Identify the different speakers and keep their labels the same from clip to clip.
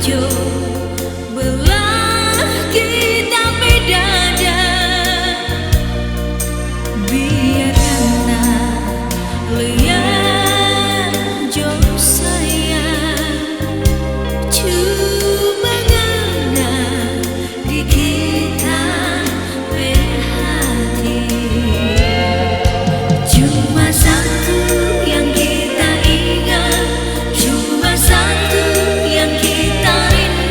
Speaker 1: jo belah kita bedanya. Biarkanlah lihat jo sayang cuma ngena di kita berhati. Cuma satu yang kita ingat, cuma satu yang kita rindu.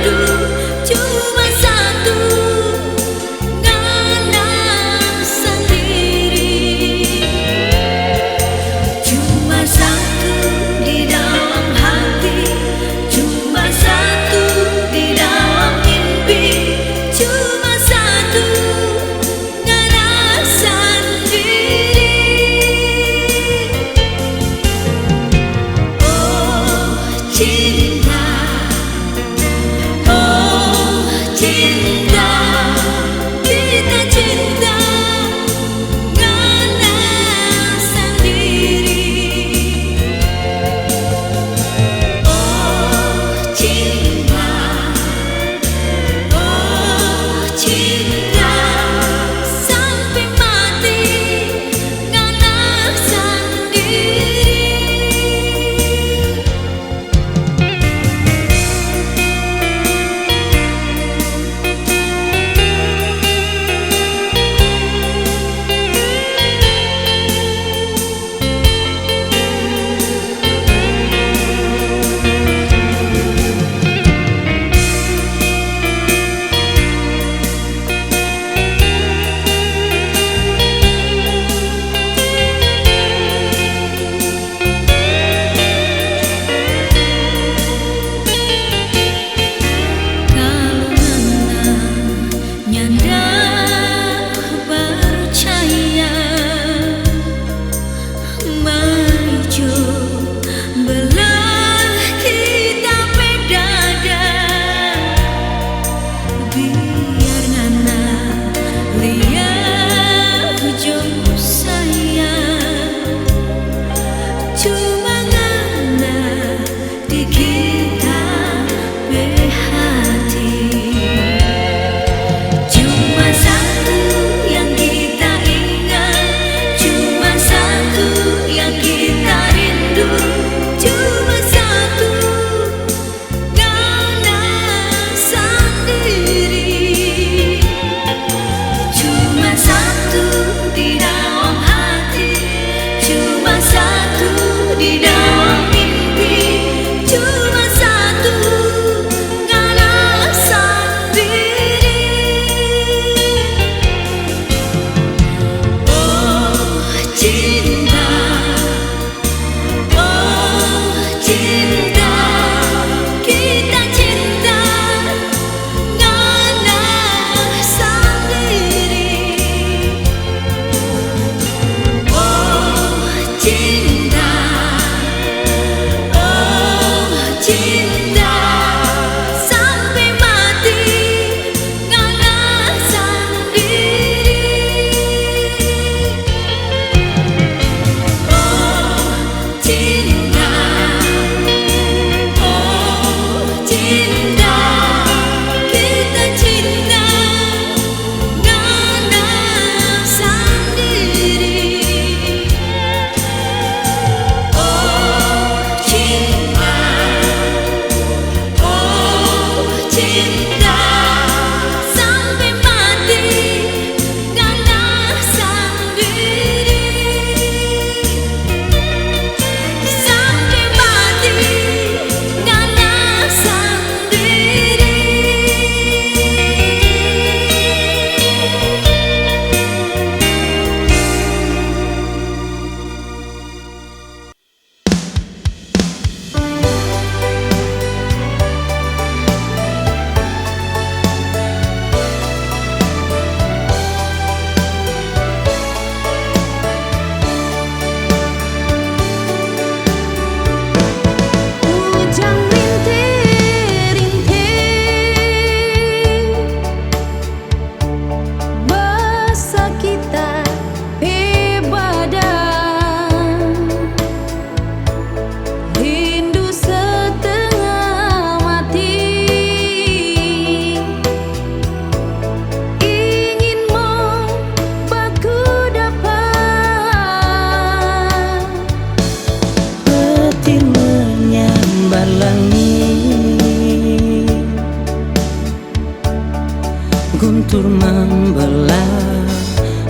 Speaker 2: guntur membelah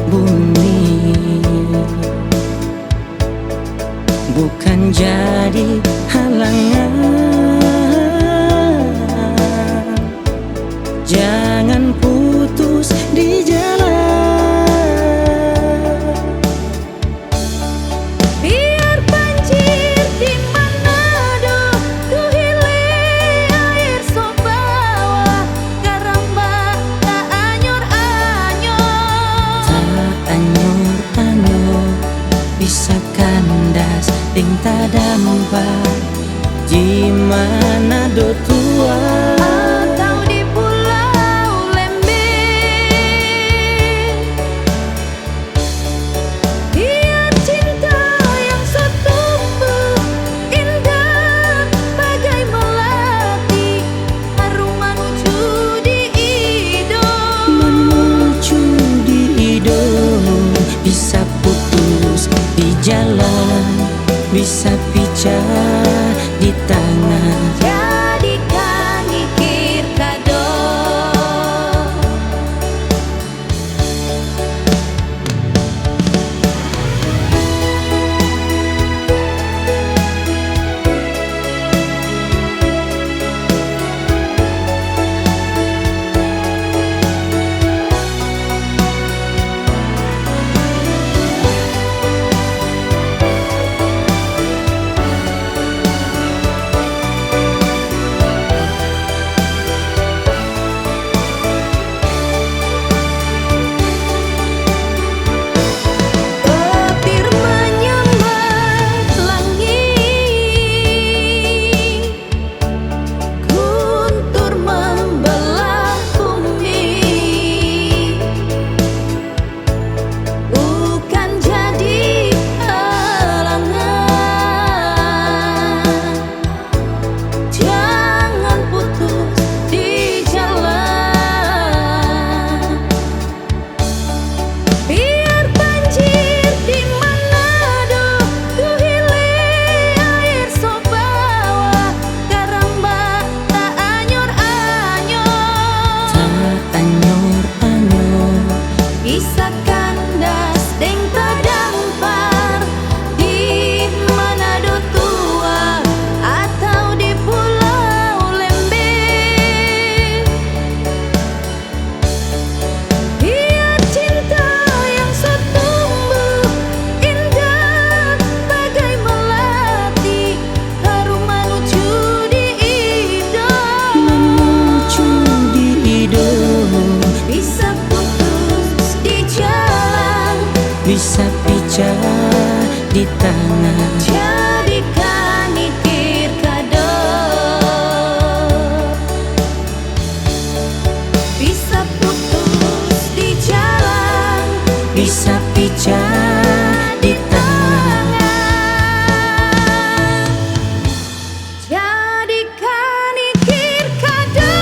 Speaker 2: bumi, bukan jadi halangan. Jangan putus di jalan.
Speaker 1: Biar banjir di Manado, Duhile air sok bawah, Karamba tak anyor-anyor.
Speaker 2: Tak anyor-anyor, bisa kandas ting tak dampak di Manado tua.
Speaker 1: Atau di Pulau Lembeh. Biar cinta yang setumbuh indah bagai melati, harum menuju di hidung.
Speaker 2: Menuju di hidung, bisa putus di jalan, bisa pecah di tangan.
Speaker 1: Jadikan ikir kado. Petir menyambar langit, guntur membelah bumi, bukan jadi halangan. Jangan putus di jalan. Biar banjir di Manado, Duhile air sok bawah, Karamba tak anyor-anyor.
Speaker 2: Tak anyor-anyor,
Speaker 1: Bisa kandas deng terdampar di Manado tua atau di Pulau Lembeh. Biar cinta yang setumbuh indah bagai melati, harum menuju di hidung.
Speaker 2: menuju di hidung,
Speaker 1: Bisa putus di jalan,
Speaker 2: bisa pecah di tangan.
Speaker 1: jadikan ikir kado. Bisa putus di jalan,
Speaker 2: Bisa pecah di tangan.
Speaker 1: jadikan ikir kado.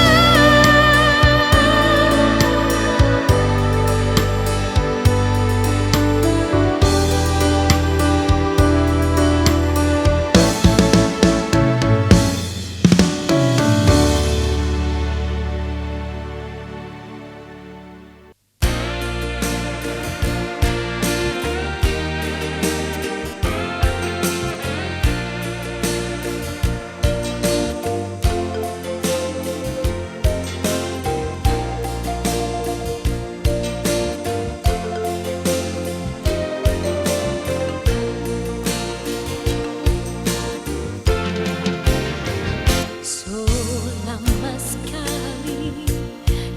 Speaker 1: So lama sekali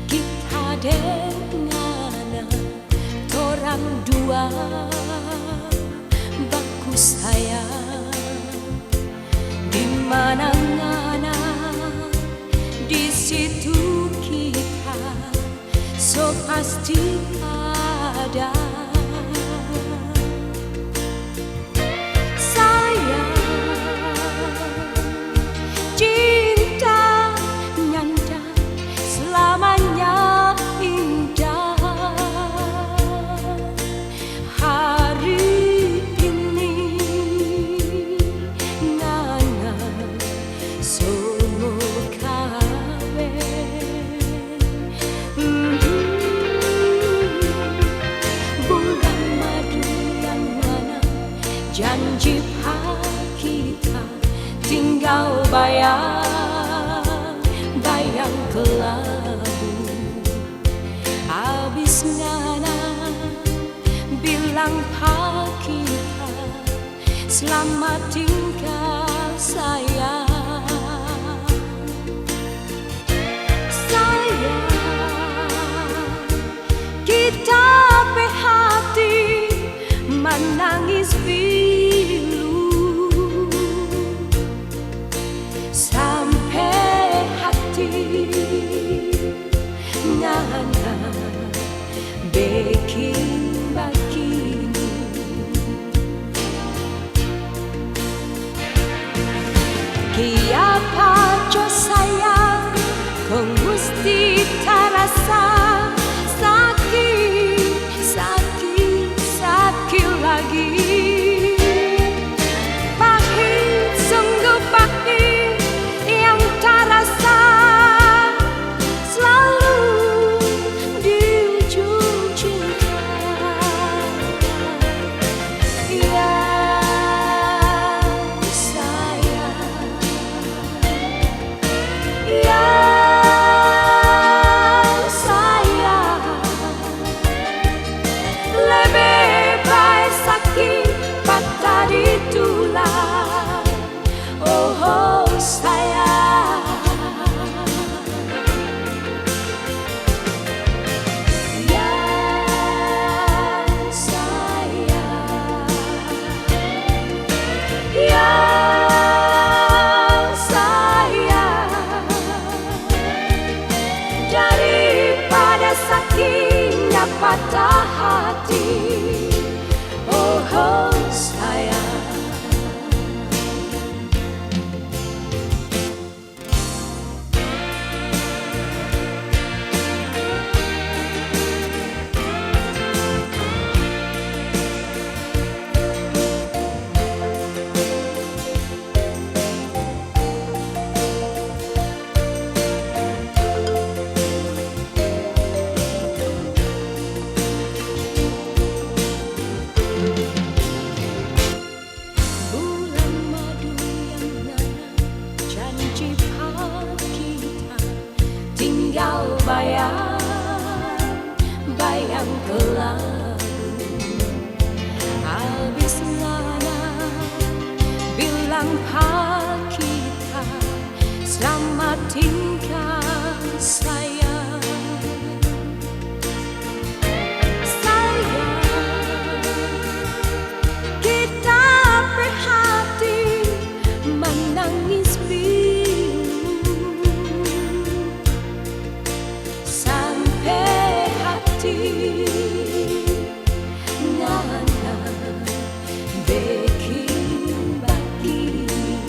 Speaker 1: kita denganan, torang dua baku sayang. Di mana-mana di situ kita so pasti ada. Sayang, cinta nyanda selamanya indah. Hari ini nana so kawin. kelabu. Abis Nana bilang pak kita selamat tinggal sayang. Kita hati menangis pilu sampai hati Nana bikin begini. Kiapa co sayang kau mesti terasa sakit, sakit, sakit lagi. Pahit, sungguh pahit yang terasa selalu di ujung cinta. Ya sayang, ya patah di tulang. Oh sayang, ya sayang, ya sayang, daripada sakitnya patah hati. Oh sayang, tinggal bayang kelabu. Habis Nana bilang pak kita selamat tinggal sayang. Sayang, kita hati menangis Nana bikin begini.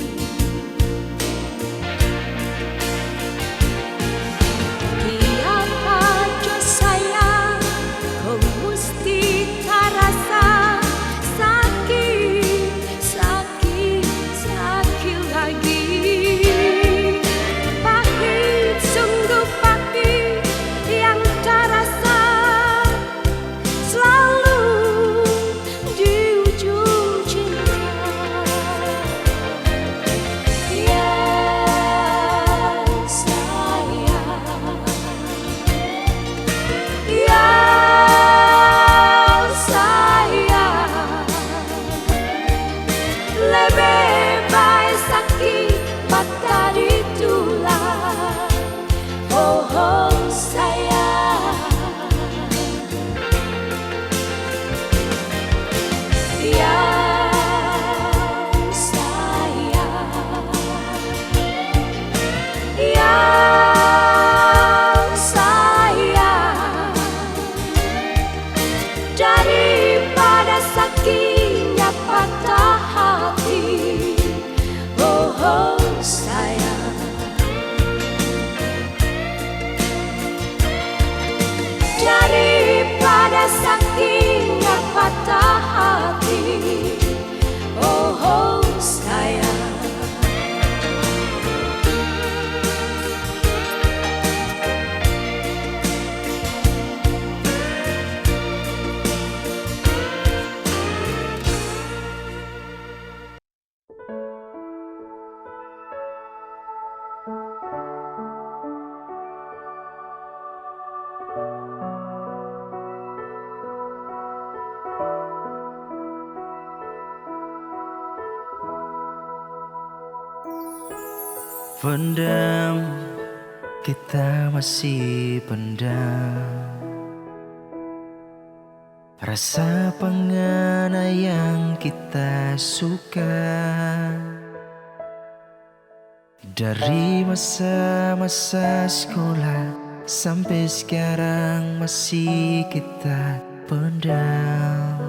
Speaker 1: Kiapa co sayang kau mesti terasa sakit, sakit, sakit lagi. Pahit, sungguh pahit yang terasa
Speaker 3: Pendam, kita masih pendam rasa pengana yang kita suka. Dari masa-masa sekolah sampai sekarang masih kita pendam.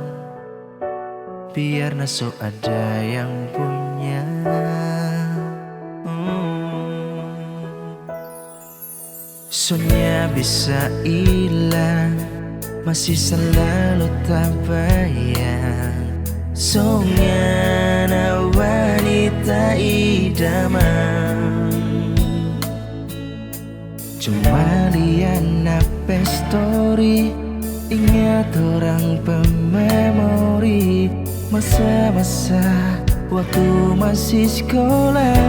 Speaker 3: Biar nasib ada yang punya. Soalnya bisa hilang, masih selalu tak bayang. Soalnya wanita idaman. Cuma lihat apa story, ingat orang pememori masa-masa waktu masih sekolah.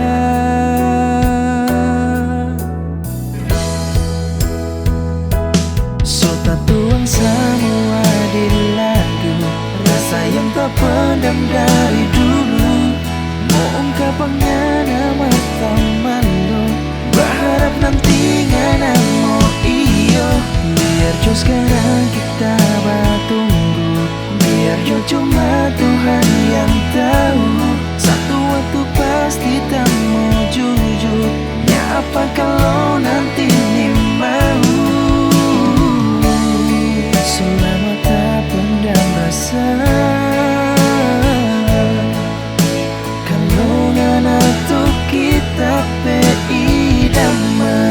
Speaker 3: Tuang semua di lagu, rasa yang tak pendam dari dulu. Mau ungkap pengana mata malu, berharap nanti ngana mau iyo. Biar jo sekarang kita bertunggu, biar jo cuma Tuhan yang tahu. Satu waktu pasti tak mau jujur, ya apa kalau nanti ni mau. Selama tak pendam rasa, kalau ngana tuh kita idaman.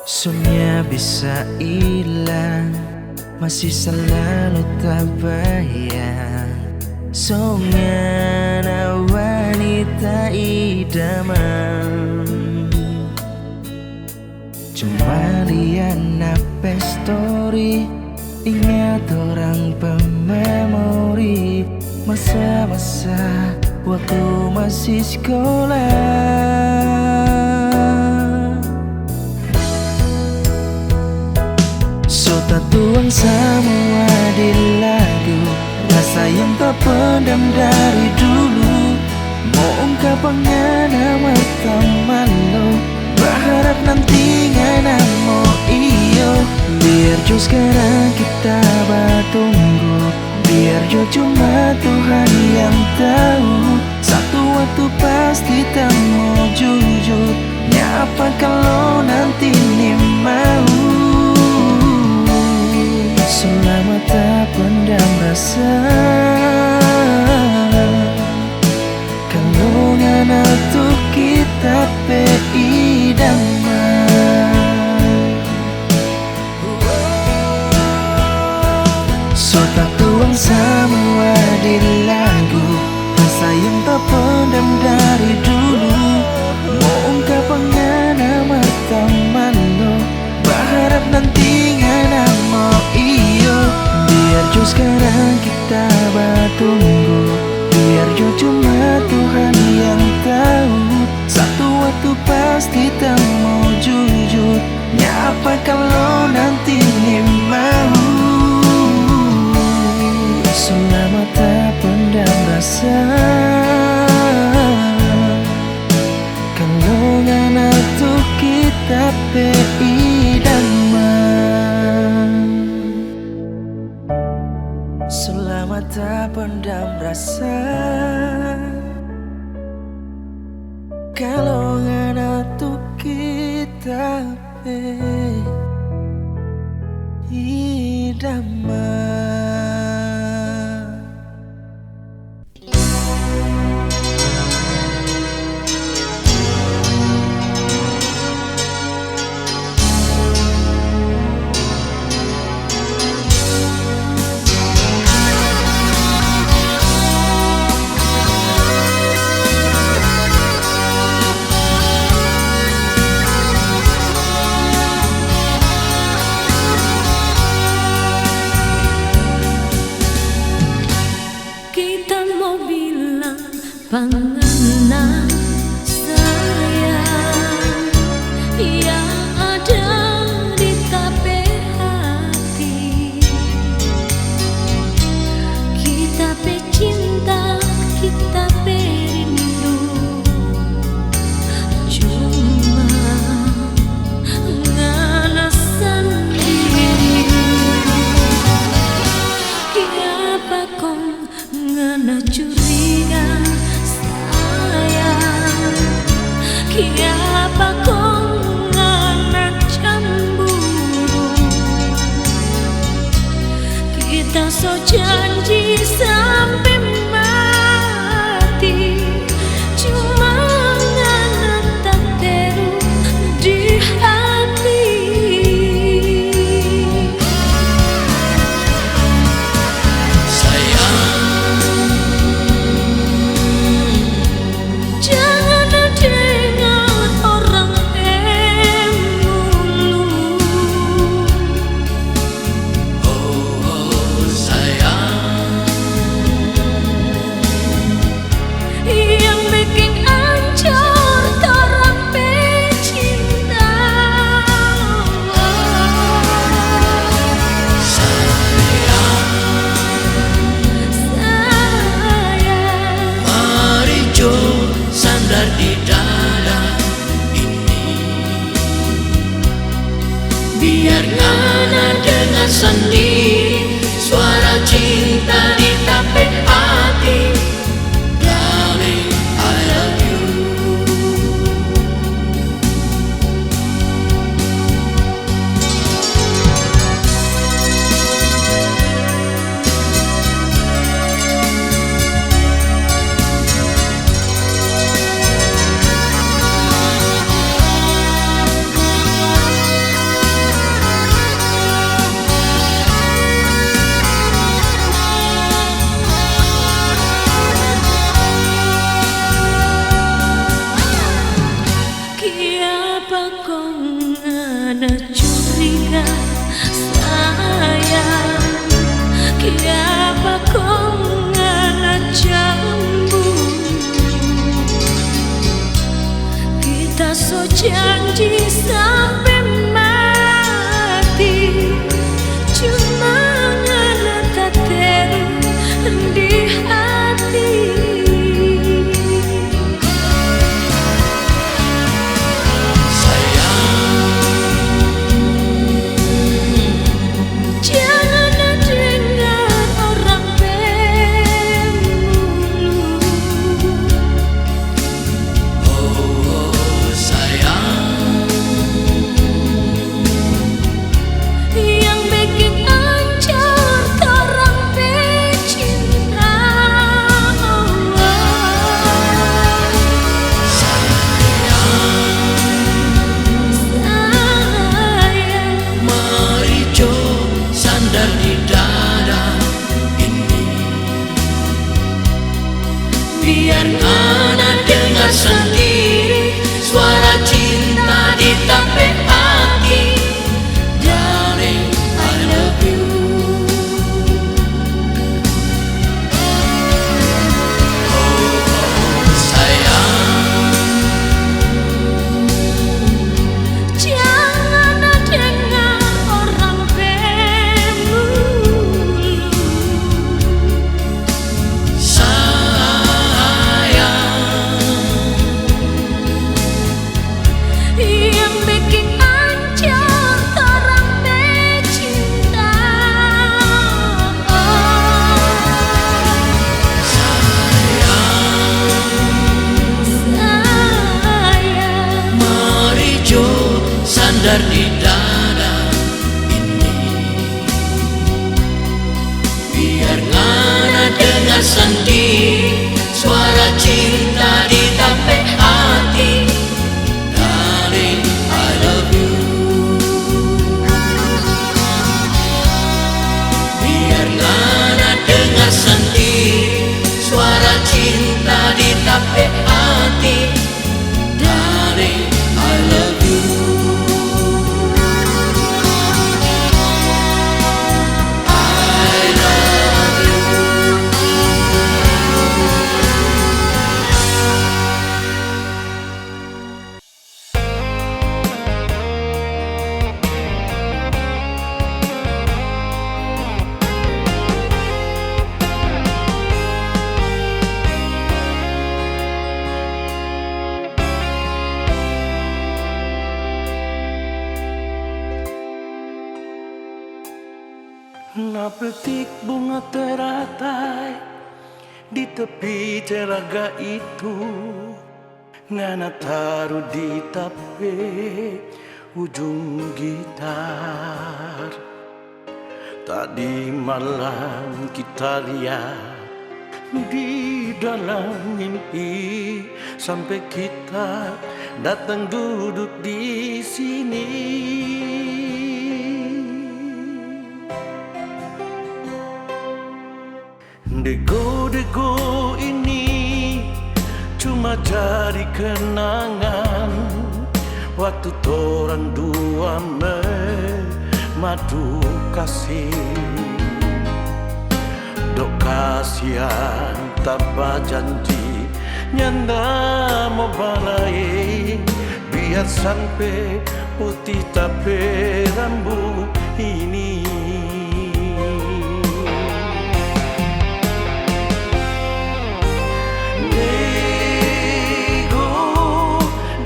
Speaker 3: Soalnya bisa hilang, masih selalu tak bayang. Soalnya wanita idaman. Cuma lihat apa story, ingat orang pememori masa-masa waktu masih sekolah. Tuang semua di lagu, rasa yang tak pendam dari dulu. Mau ungkap pengana mata malu, berharap nanti ngana mau iyo. Biar jo sekarang kita bertunggu, biar jo cuma Tuhan yang tahu. Satu waktu pasti tak mau jujur, ya apa kalau nanti ni mau. Selama tak pendam rasa, kalau ngana tuh kita idaman. So tak tuang semua di lagu, rasa yang tak pendam dari dulu. Mau ungkap pengana mata malu, berharap nanti ngana mau iyo. Biar jo sekarang kita bertunggu, biar jo cuma Tuhan yang tahu. Satu waktu pasti tak mau jujur, ya apa kalau nanti ni mau. Selama tak pendam rasa, kalau ngana tuh kita idaman. Selama tak pendam rasa, kalau ngana tuh kita idaman.
Speaker 1: so janji sampai mati, cuma ngana tak teru di hati. Jangan dengan orang emulu.
Speaker 4: Oh sayang,
Speaker 1: Yang bikin ancur torang pecinta. Sayang,
Speaker 4: mari jo sandar di dada ini, biar ngana dengan sendiri suara cinta di tape hati. Darling, I love you.
Speaker 1: Kiapa kau ngana curiga sayang, kiapa kau ngana cemburu. Kita so janji sampai mati, cuma ngana tak teru di hati. Jangan dengan orang pemulu.
Speaker 4: Oh sayang,
Speaker 1: Yang bikin ancur torang pecinta. Sayang,
Speaker 4: mari jo sandar di dada ini, biar ngana dengar sendiri suara cinta di tape hati. Darling, I love you. Oh sayang,
Speaker 1: jangan dengan orang pemulu.
Speaker 4: sayang,
Speaker 1: Yang bikin ancur torang pecinta. Sayang,
Speaker 4: mari jo sandar di dada ini, biar ngana dengar sendiri suara cinta di tape hati. Darling, I love you. Biar ngana dengar sendiri suara cinta di tape hati. Darling, I love you. I love you.
Speaker 3: Napetik bunga teratai di tepi telaga itu, ngana taruh di tape ujung gitar.
Speaker 5: Tadi malam kita lihat di dalam mimpi sampai kita datang duduk di sini. Dego-dego ini cuma jadi kenangan waktu torang dua madu kasih. Dok kasihan tanpa janji nyanda mau balai, biar sampai putih tapi rambut ini.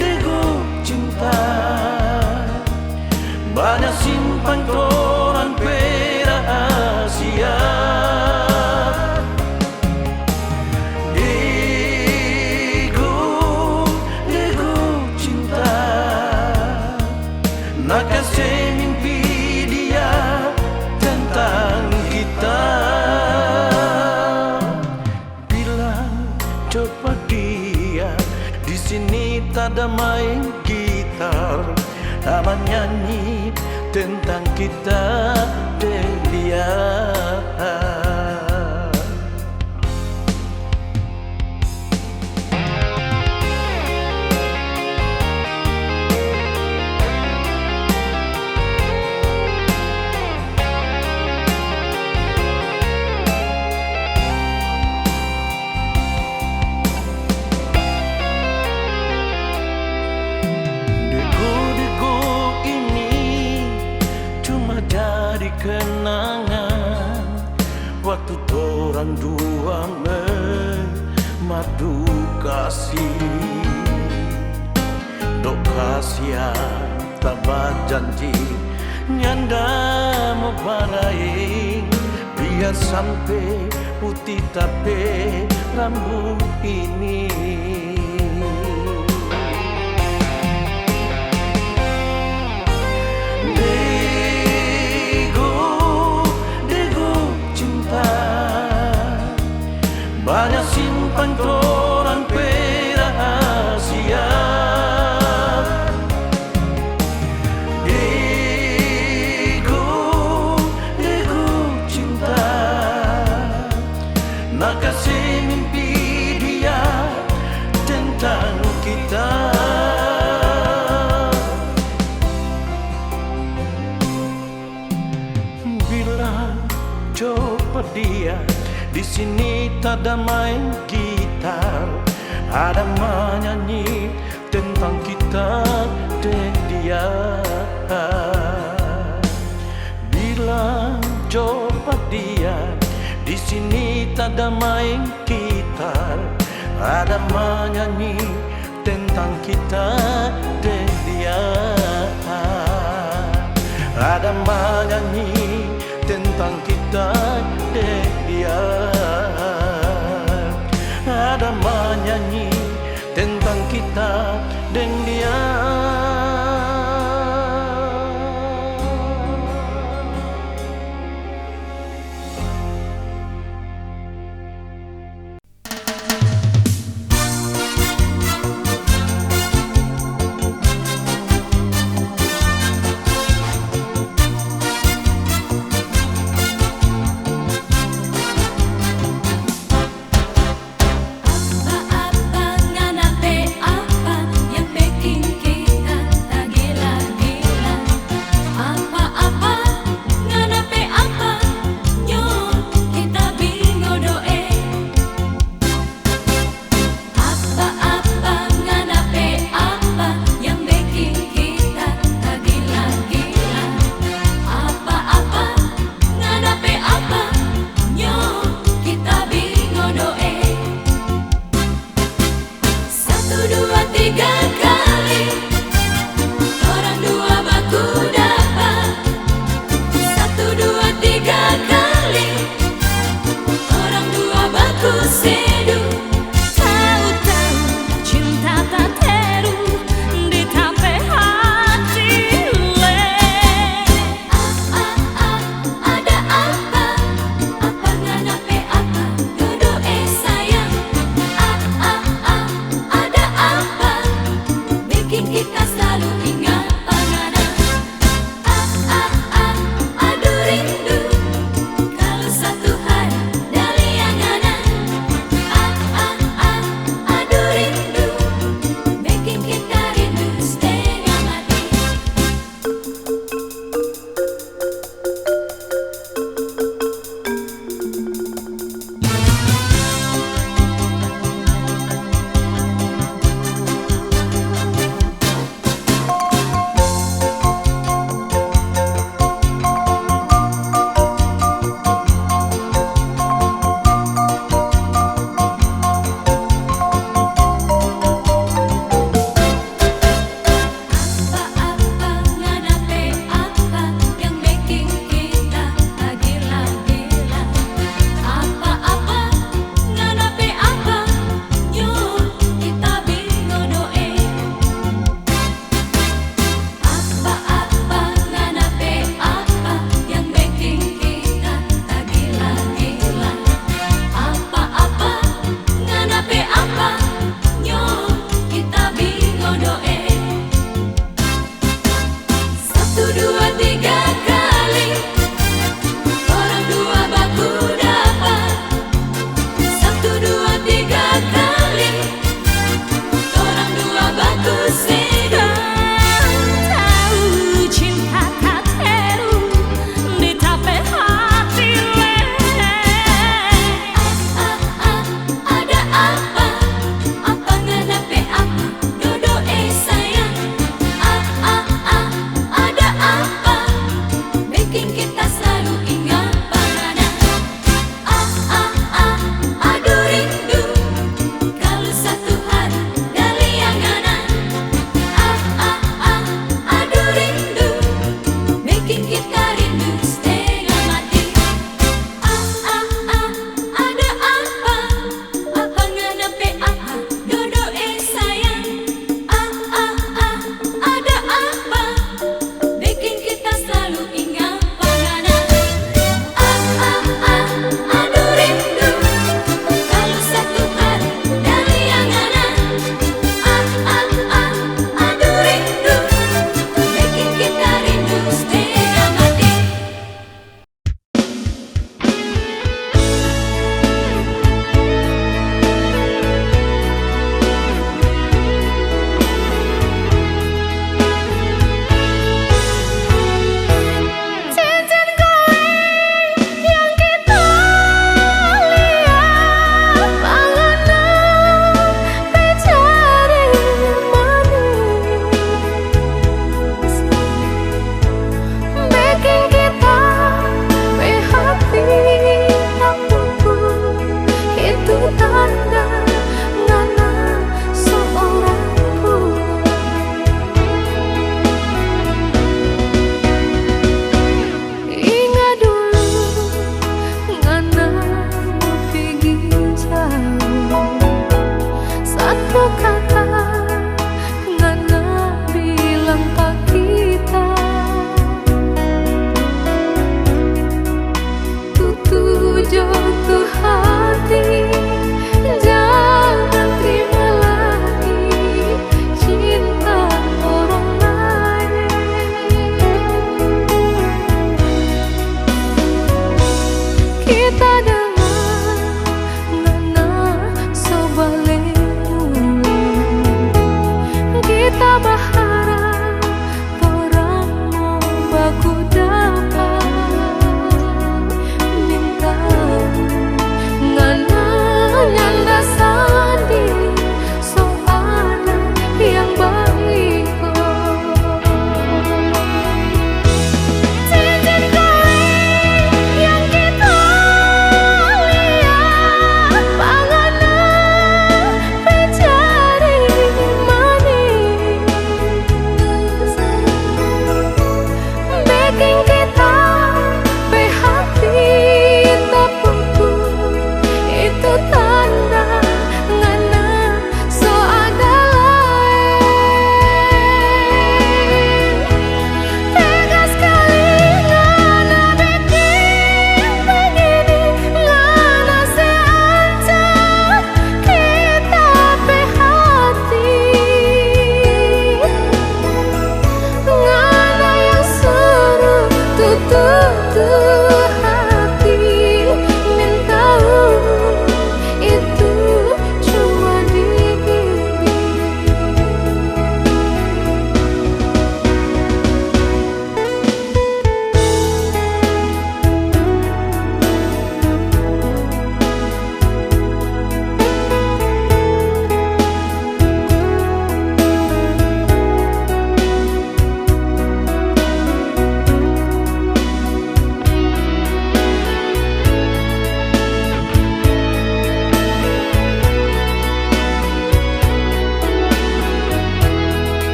Speaker 5: Dego cinta banyak simpan torang rahasia. Dego cinta nak kasih mimpi dia tentang kita. Bilang coba dia di sini tak ada main gitar, abang nyanyi tentang kita dan dia. Kenangan waktu torang dua madu kasih. Dok kasihan tanpa janji nyanda mau balai, biar sampai putih tapi rambut ini. Banyak simpan torang rahasia. Dego cinta nak kasih mimpi dia tentang kita. Bilang coba dia di sini tak ada main gitar, ada menyanyi tentang kita dan dia. Bilang coba dia di sini tak ada main gitar, ada menyanyi tentang kita dan dia. Ada menyanyi tentang kita dan dia. Ada menyanyi tentang kita dan dia.
Speaker 1: Ada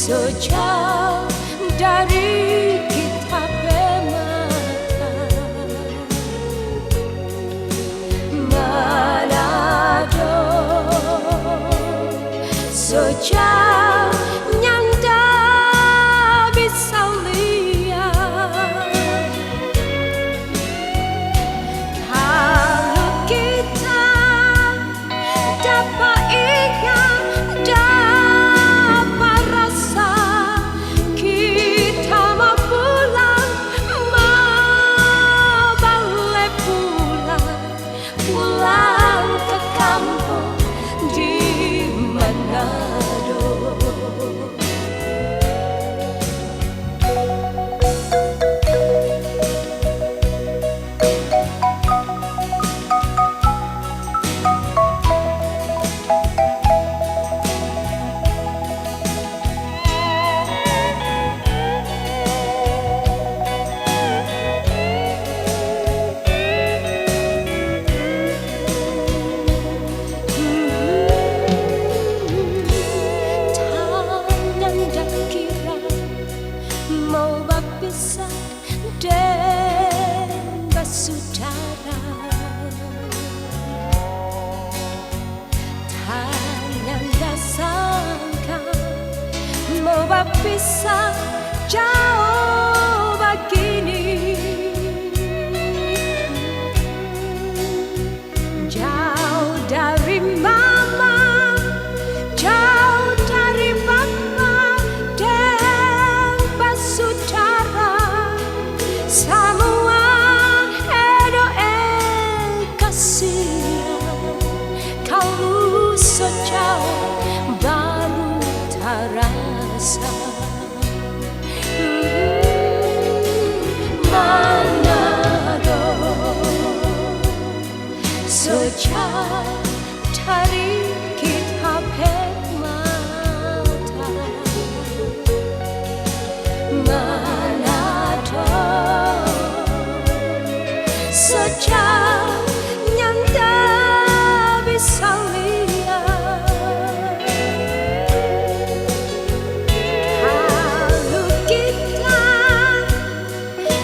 Speaker 1: sejauh dari kita bermata. Manado sejauh nyanda bisa lihat. Kalau kita dapat ingat, dapat rasa, kita mau pulang, mau balik pulang ke kampung di Manado. Tananda kira mau berpisah dan bersaudara. Tananda sangka mau berpisah jauh begini. Jauh dari mama, jauh dari papa dan bersaudara. Semua edo kasihan kalau sejauh baru terasa. Manado sejauh dari kita bermata. Manado sejauh nyanda bisa lihat. Kalau kita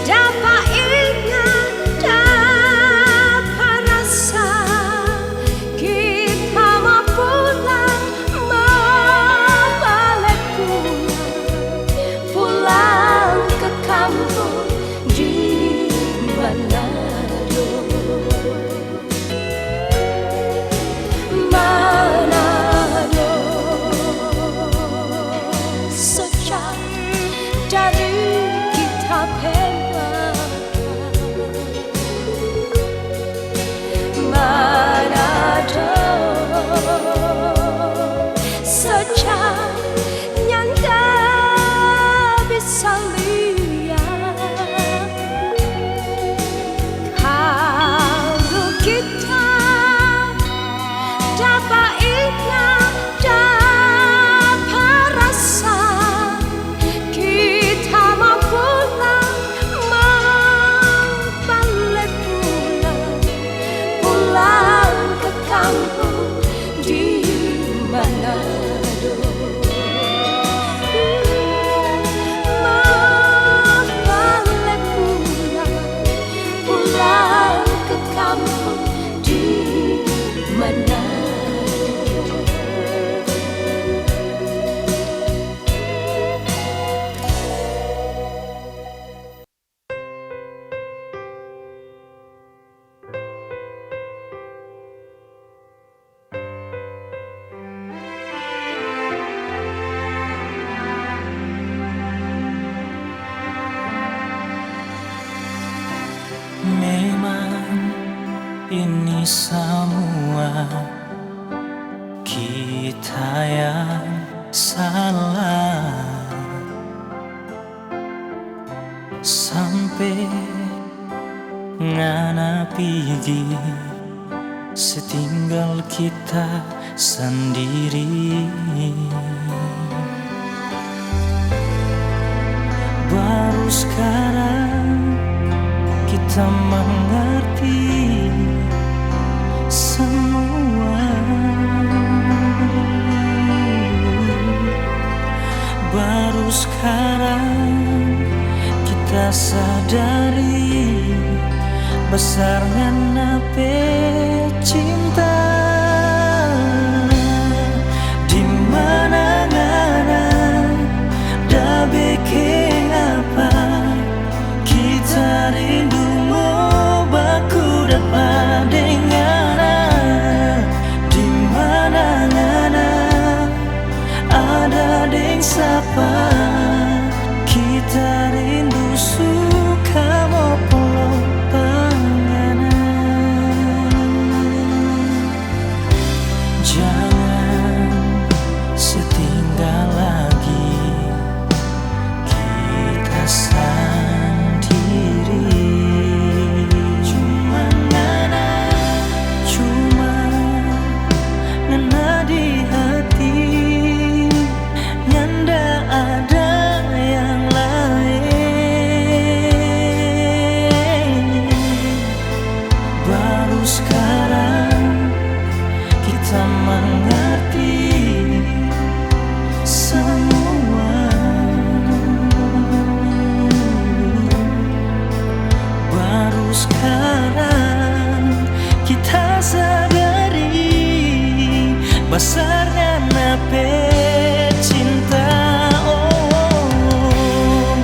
Speaker 1: dapat ingat, dapat rasa, kita mau pulang, mau balik pulang ke kampung di Manado. Manado sejauh dari kita bermata. Manado sejauh nyanda bisa lihat. Kalau kita dapat ingat, dapat rasa, kita mau pulang, mau balik pulang ke kampung di Manado. Mau balik pulang ke kampung di Manado.
Speaker 2: Memang ini semua kita yang salah. Sampai ngana pergi setinggal kita sendiri. Baru sekarang kita mengerti semua. sekarang kita sadari besarnya nape cinta. Di mana-mana dah bikin apa kita rindu mau baku dapat dengar. Di mana-mana ada deng sapa kita rindu suka mau peluk panganan. Jangan setinggal lagi kita sendiri. Cuma ngana di hati, nyanda ada yang lain. Baru sekarang kita mengerti semua. Baru sekarang kita sadari besarnya nape cinta. Oh,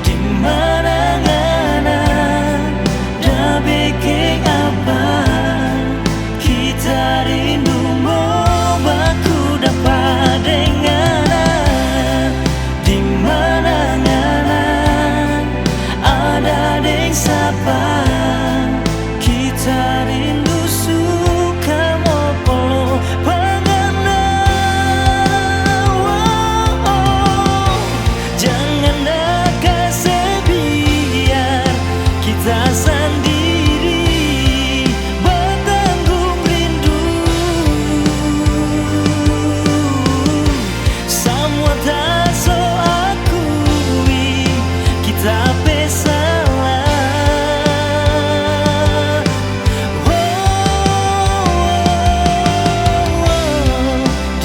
Speaker 2: di mana-mana dah bikin apa kita rindu mau baku dapat dengar. Di mana-mana ada deng sapa kita rindu suka mau peluk panganan. Oh, oh. Jangan ada kesepian kita sendiri bertanggung rindu. Semua tak so akui kita pesalah.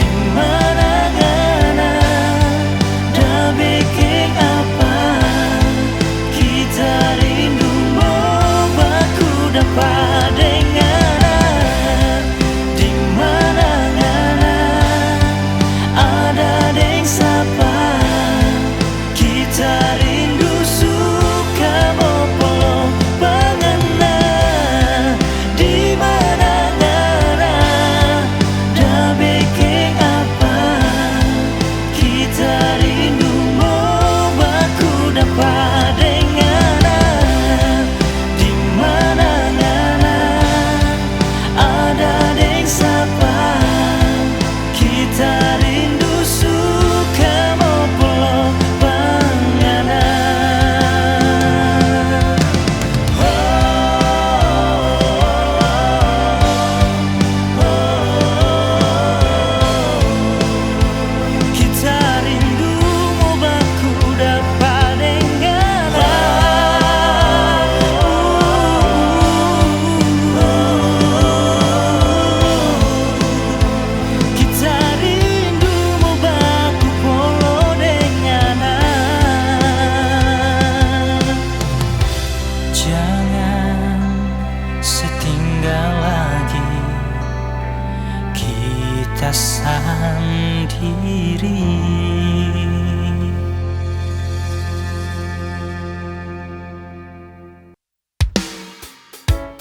Speaker 2: Di mana-mana dah bikin apa kita rindu mau baku dapat dengar. Di mana-mana ada deng sapa kita rindu suka mau peluk panganan. Di mana-mana dah bikin apa kita rindu mau baku dapat dengar. Di mana-mana ada deng sapa kita rindu suka mau peluk panganan. Kita rindu mau baku dapat dengar. Kita rindu mau baku polo denganan. Jangan setinggal lagi kita sendiri.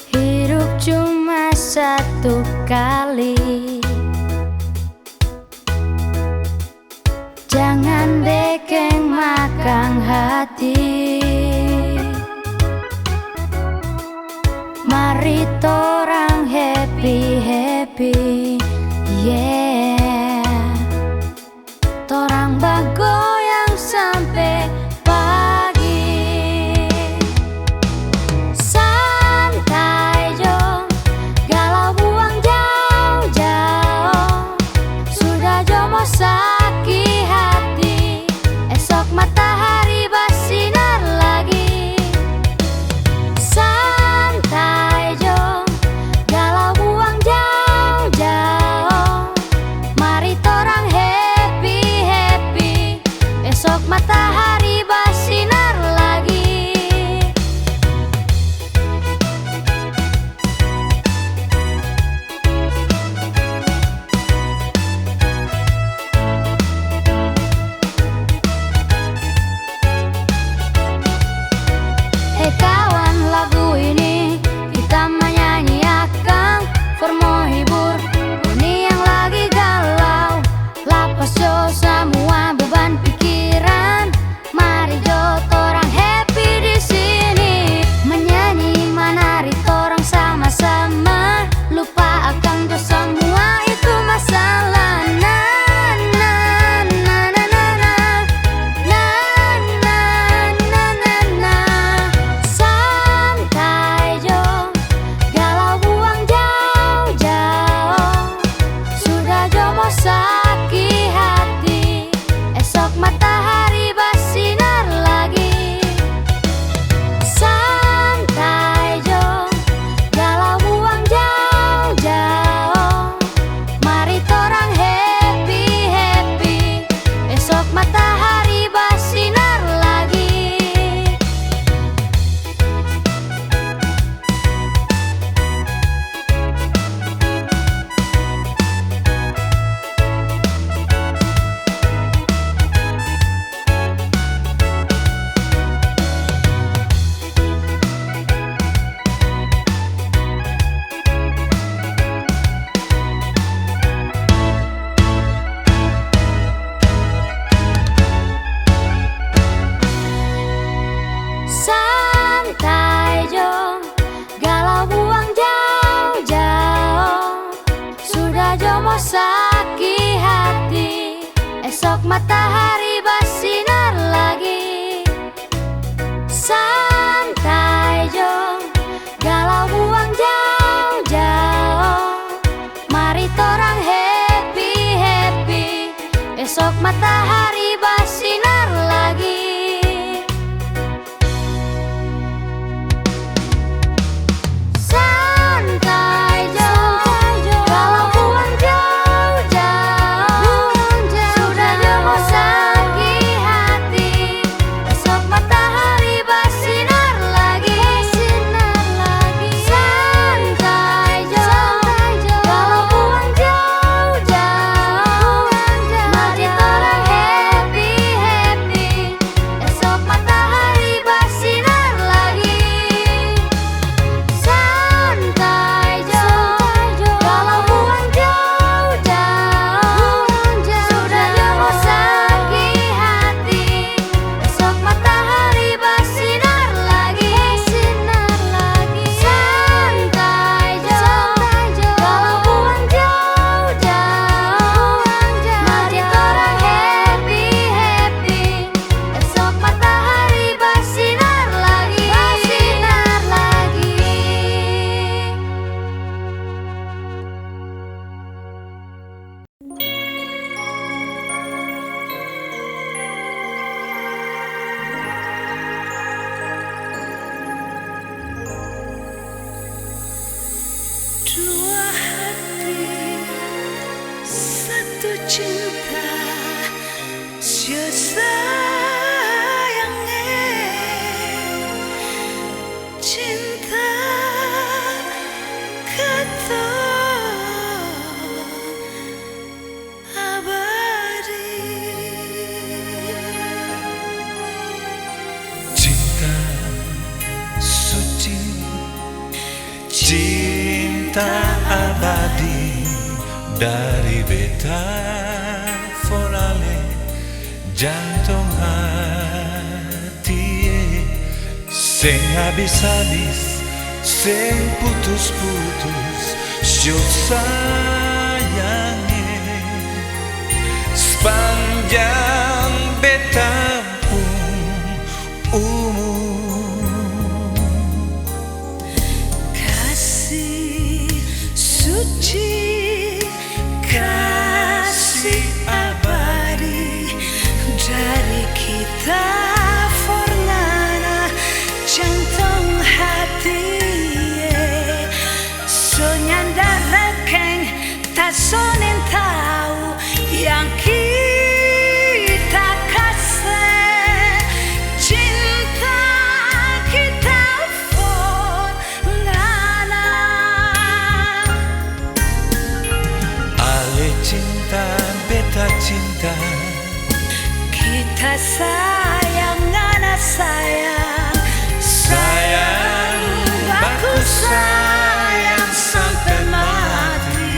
Speaker 1: Hidup cuma satu kali, jangan bikin makan hati. Mari torang happy-happy, yeah. Torang bergoyang sampai pagi. Santai jo, galau buang jauh-jauh. Sudah jo mau sakit hati, esok matahari bersinar lagi. Santai jo, galau buang jauh-jauh. semua beban pikiran. Mari jo torang happy di sini, menyanyi menari torang sama-sama, lupa akan jo semua itu masalah. Santai jo, galau buang jauh-jauh. Sudah jo mau sakit hati, esok matahari bersinar lagi. Santai jo, galau buang jauh-jauh. Mari torang happy-happy, esok matahari bersinar lagi. Santai jo, galau buang jauh-jauh. Sudah jo mau sakit hati, esok matahari bersinar lagi. Santai jo, galau buang jauh-jauh. Mari torang happy-happy, esok matahari bersinar lagi. Santai jo, galau buang jauh-jauh. Sudah jo mau sakit hati, esok matahari bersinar lagi. Santai jo, galau buang jauh-jauh. Mari torang happy-happy, esok matahari bersinar lagi. Santai jo, galau buang jauh-jauh. Sudah jo mau sakit hati, esok matahari bersinar lagi. Santai jo, galau buang jauh-jauh. Mari torang happy-happy, esok matahari bersinar lagi.
Speaker 2: Dua hati, satu cinta, sia sayangnya. Cinta kata abadi.
Speaker 3: Cinta suci, cinta abadi dari beta forale jantung hati, sing habis-habis, sing putus-putus, syuk sayangnya. Sepanjang beta umur,
Speaker 2: Kasih suci, kasih abadi dari kita fornana jantung hati. Sonyanda rekeng tak sonen tahu yang kita kasih. Cinta kita fornana.
Speaker 3: ale cinta beta cinta,
Speaker 2: Kita sayang, anak sayang,
Speaker 3: sayang baku sayang sampai mati.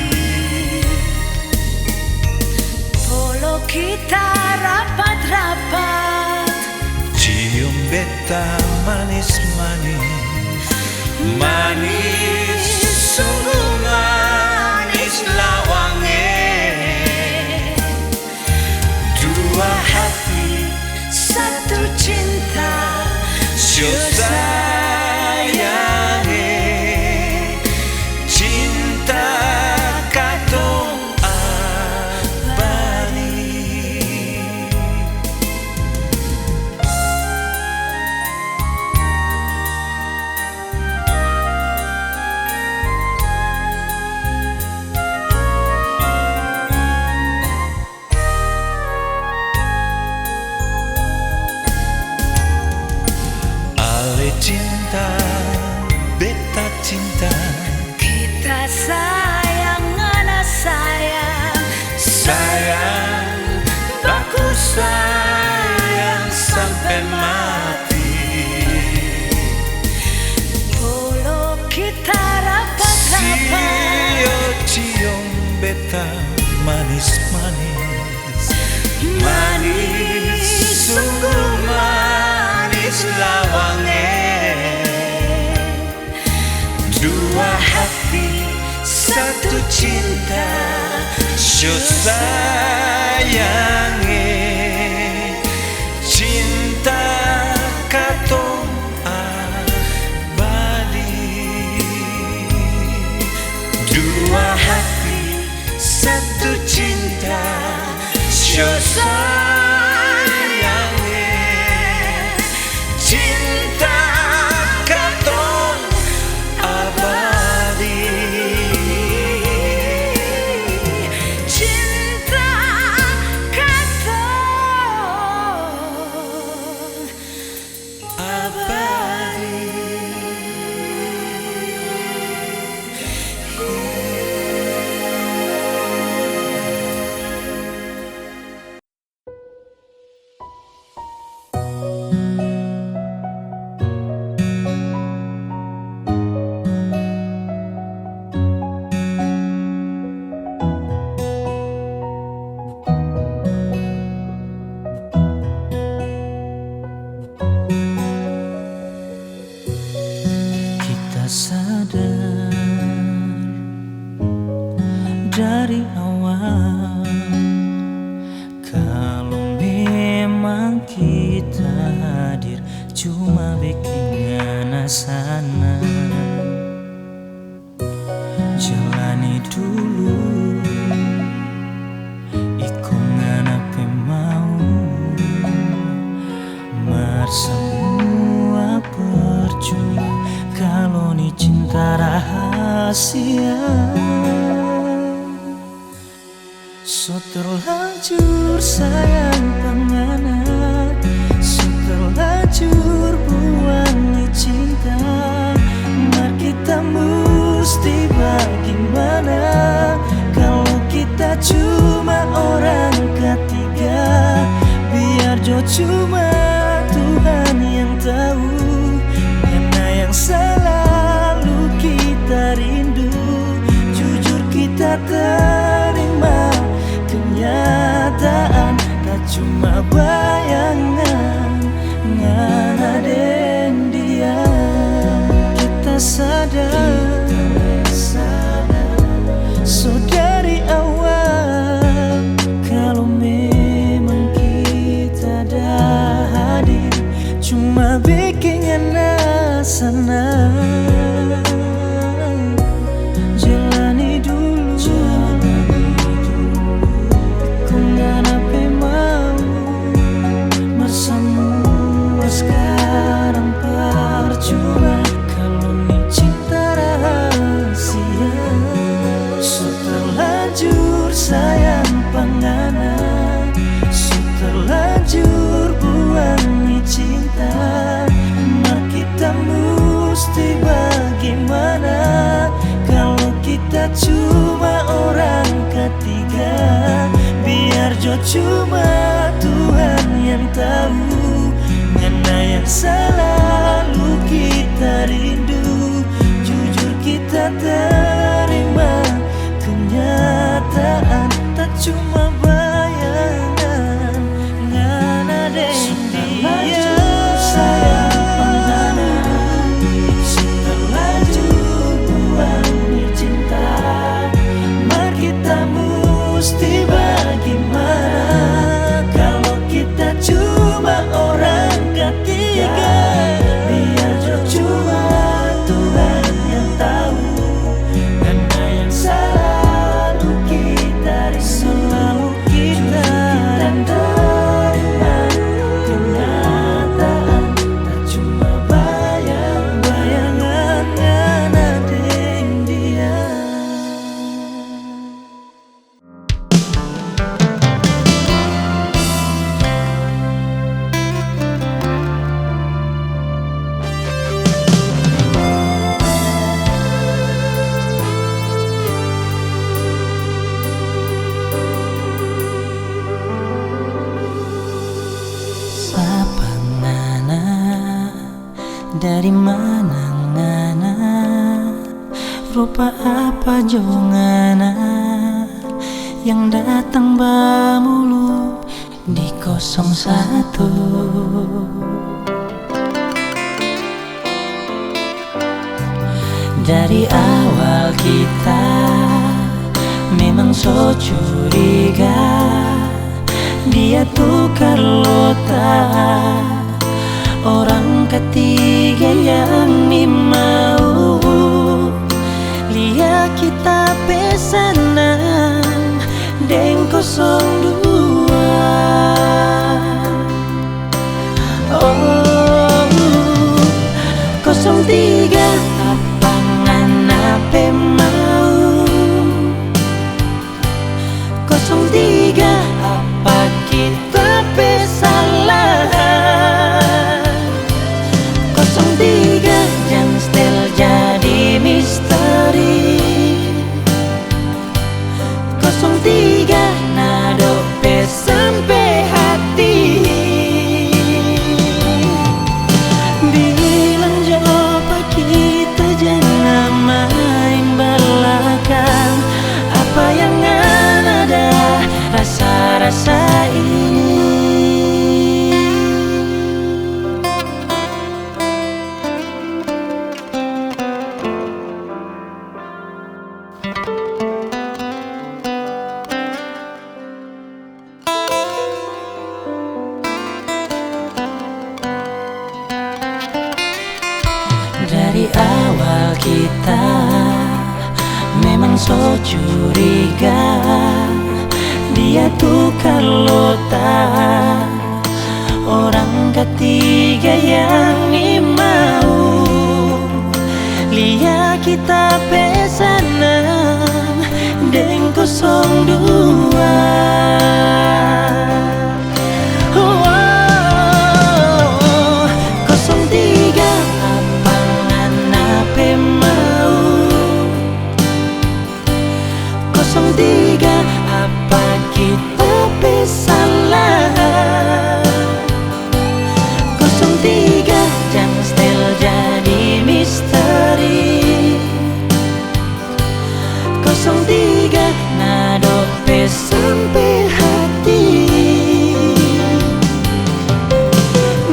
Speaker 2: Polo kita rapat-rapat,
Speaker 3: cium beta manis-manis, manis sungguh manis lawange. Dua hati
Speaker 2: satu cinta,
Speaker 3: syuk sayange, cinta katong abadi. Ale cinta, beta cinta,
Speaker 2: kita sayang ngana sayang,
Speaker 3: sayang, baku sayang sampai mati.
Speaker 2: bolo kita rapat-rapat,
Speaker 3: Sio cium beta manis-manis, manis sungguh manis lawange. Dua hati satu cinta, syuk sayange, cinta katong abadi. Dua hati satu cinta, syuk sayange, cinta katong abadi.
Speaker 2: cinta katong
Speaker 3: Abadi. Kita sadar dari awal kalau memang kita hadir cuma bikin sana. Jalani dulu ikungan apa mau, semua percuma kalau ni cinta rahasia. So terlanjur sayang pengana, so terlanjur buang ni cinta. Mar kita mesti bagaimana kalau kita cuma orang ketiga. Biar jo cuma Tuhan yang tahu mana yang selalu kita rindu. Jujur kita terima kenyataan, tak cuma bayangan ngana den dia. Kita sadar, so dari awal kalau memang kita dah hadir cuma bikin anak senang. Jalani dulu, ku nggak apa mau bersama sekarang percuma kalau ni cinta rahasia. So terlanjur sayang pengana, so terlanjur buang ni cinta. Mar kita mesti bagaimana kalau kita cuma orang ketiga. Biar jo cuma Tuhan yang tahu mana yang selalu kita rindu. Jujur kita terima kenyataan, tak cuma bayangan
Speaker 2: Dari mana ngana, rupa apa jongana yang datang bamulu di 01. Dari awal kita memang so curiga, dia tukar lota, orang ketiga yang mau lihat kita pesanan deng 02. Oh 03 apa ngana pe mau, 03 apa kita pe salah, 03 jangan still jadi misteri, 03 nado pe sampai hati. Bilang jawab kita jangan main belakang, apa yang ada rasa-rasa ini. Dari awal kita memang so curiga, dia tukar lota, orang ketiga yang mau lihat kita pesanan deng 02. Apa kita pesalah, 03 jangan still jadi misteri, 03 nado pe sampai hati.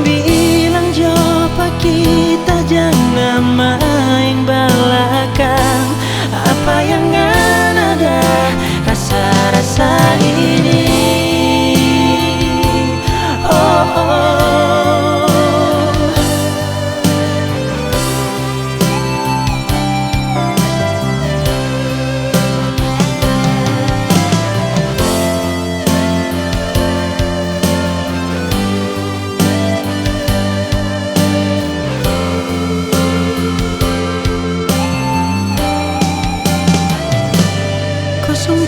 Speaker 2: Bilang jawab kita jangan main belakang, apa yang ada rasa-rasa ini. Oh, oh.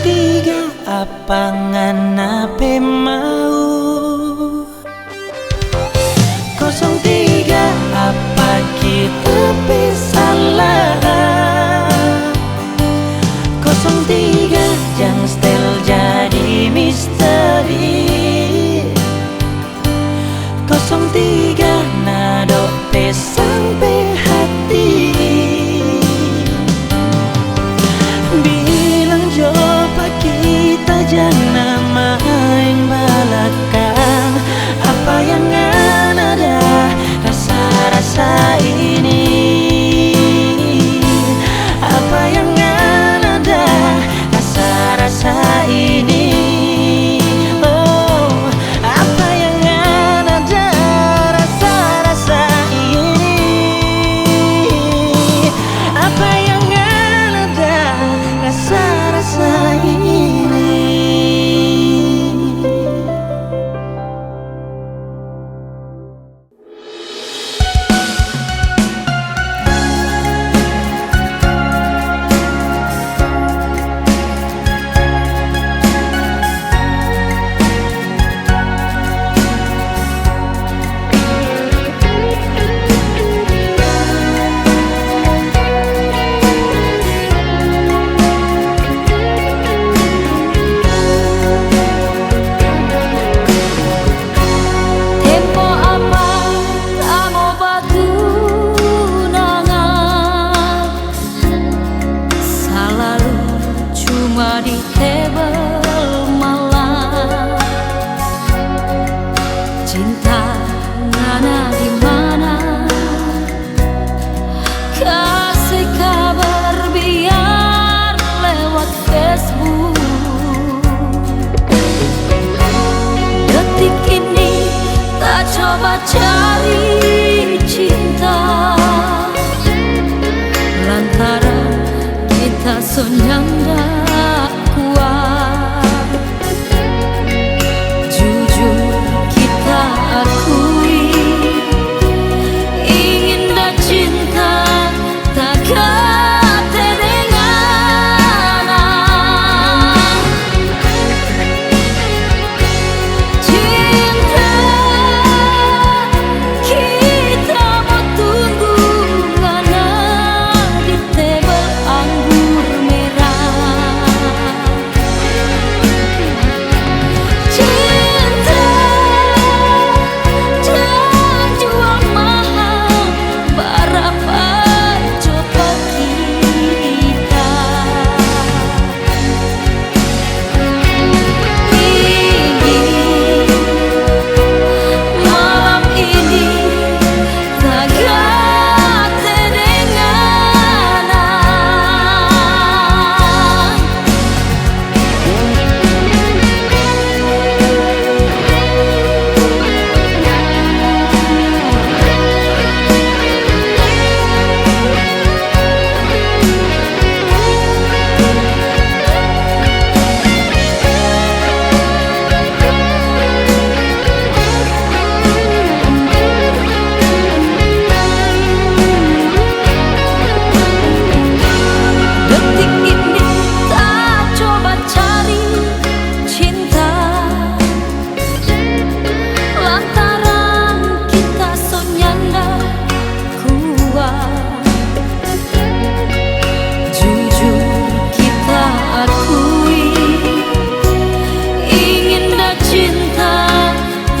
Speaker 2: Tiga apa ngana pe mau, 03 apa kita pe salah, 03 jangan still jadi misteri, 03 nado pe sampai hati. Bilang jawab kita jangan
Speaker 1: Sonyanda kuat, jujur kita akui, ingin dah cinta takkan terengana. Cinta kita mau tunggu ngana di tebel anggur merah. Cinta jangan jual mahal, berapa coba kita. Malam ini takkan terengana. Detik ini tak coba cari cinta, lantaran kita sonyanda kuat. Jujur kita akui, ingin dah cinta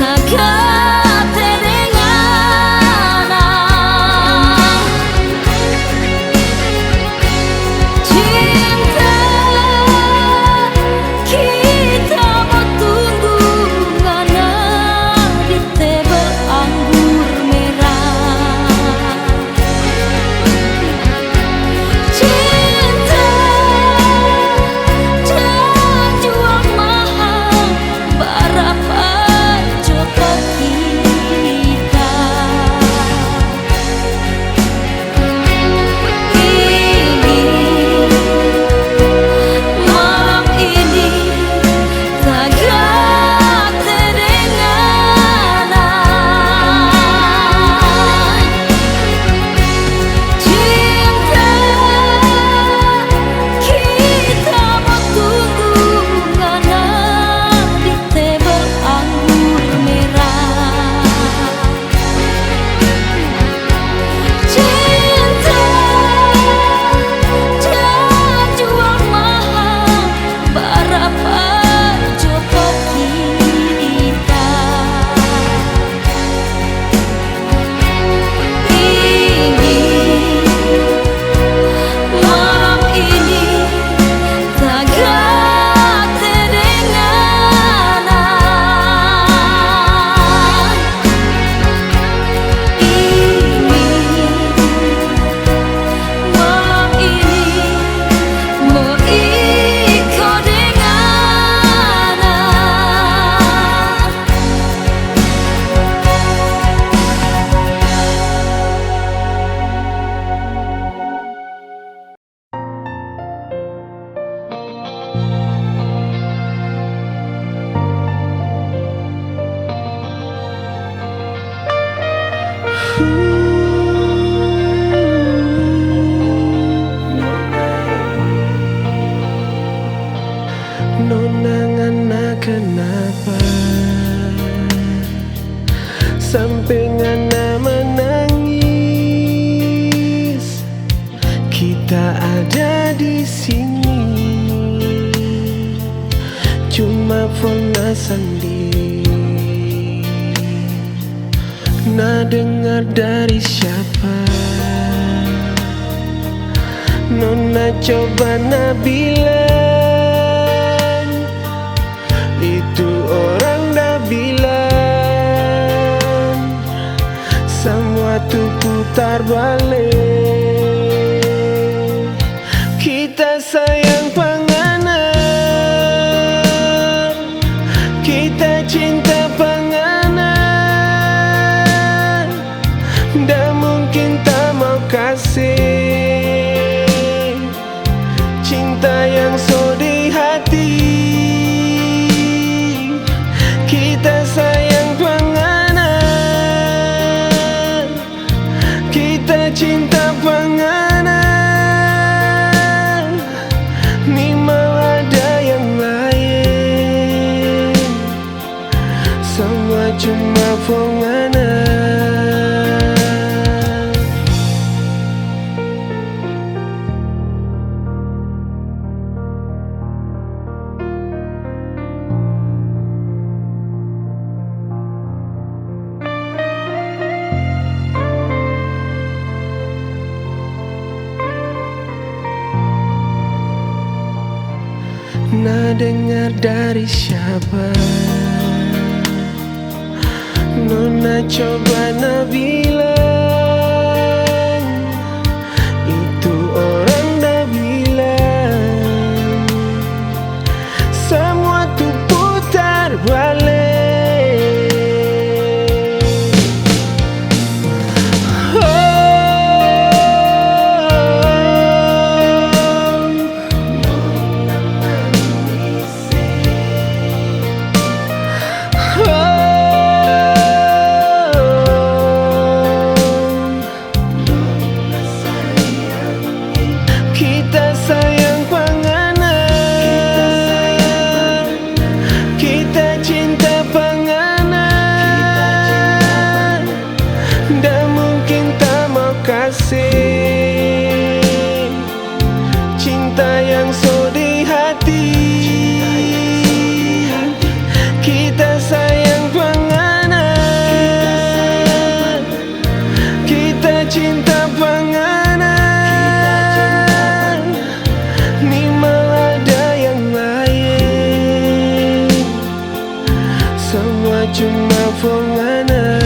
Speaker 1: takkan terengana. Cinta kita mau tunggu ngana di tebel anggur merah. Cinta jangan jual mahal, berapa coba kita. Malam ini takkan terengana. Cinta kita mau tunggu ngana di tebel anggur merah. Cinta jangan jual mahal, berapa coba kita. Malam ini takkan terengana. Malam ini mau ikut dengana.
Speaker 2: Nona ngana kenapa sampai ngana menangis? Kita ada di sini cuma Fona sendiri. Nah dengar dari siapa? Nona coba nak bilang, itu orang dah bilang semua tuh putar balik. Kita sayang panganan, kita cinta panganan, dah mungkin tak mau kasih cinta
Speaker 3: Kita sayang penganan, kita cinta penganan. Ni mau ada yang lain, semua cuma penganan. Nah dengar dari siapa? Nona coba nak bilang, itu orang dah bilang semua tu putar balik. Kita sayang penganan, kita cinta penganan. Dah mungkin tak mau kasih cinta yang so di hati. Kita sayang penganan, kita cinta penganan. Semua cuma penganan.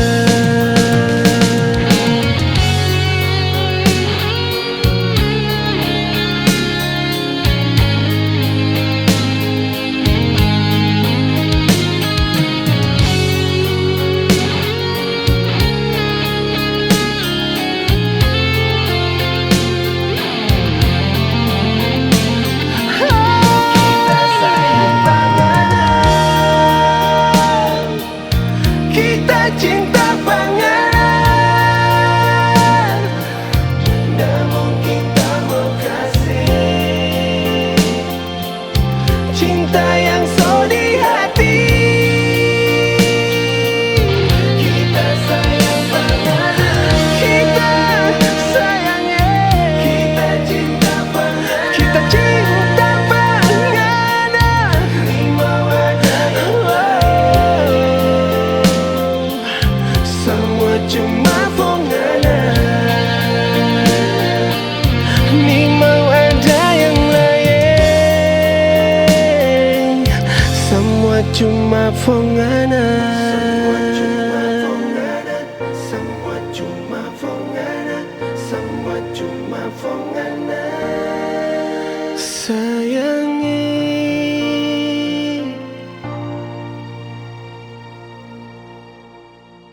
Speaker 3: Kita cinta penganan, dah mungkin tak mau kasih cinta yang so di hati. Kita sayang penganan, kita sayang, kita cinta penganan, kita cinta penganan. Ni mau ada yang lain, semua cuma penganan. Ni mau ada yang lain, semua cuma penganan.